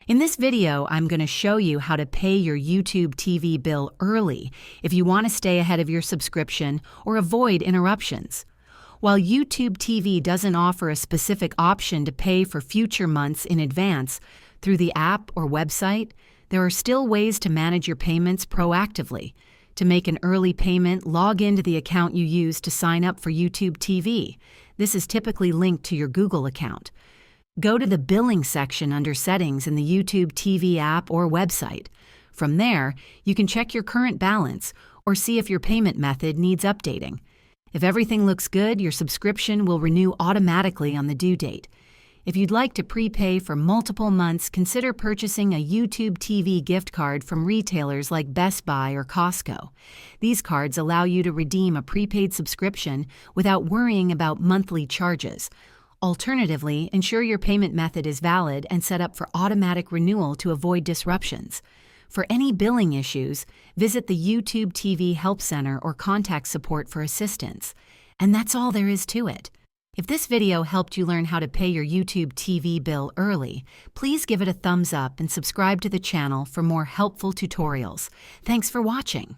In this video, I'm going to show you how to pay your YouTube TV bill early if you want to stay ahead of your subscription or avoid interruptions. While YouTube TV doesn't offer a specific option to pay for future months in advance through the app or website, there are still ways to manage your payments proactively. To make an early payment, log into the account you use to sign up for YouTube TV. This is typically linked to your Google account. Go to the Billing section under Settings in the YouTube TV app or website. From there, you can check your current balance or see if your payment method needs updating. If everything looks good, your subscription will renew automatically on the due date. If you'd like to prepay for multiple months, consider purchasing a YouTube TV gift card from retailers like Best Buy or Costco. These cards allow you to redeem a prepaid subscription without worrying about monthly charges. Alternatively, ensure your payment method is valid and set up for automatic renewal to avoid disruptions. For any billing issues, visit the YouTube TV Help Center or contact support for assistance. And that's all there is to it. If this video helped you learn how to pay your YouTube TV bill early, please give it a thumbs up and subscribe to the channel for more helpful tutorials. Thanks for watching.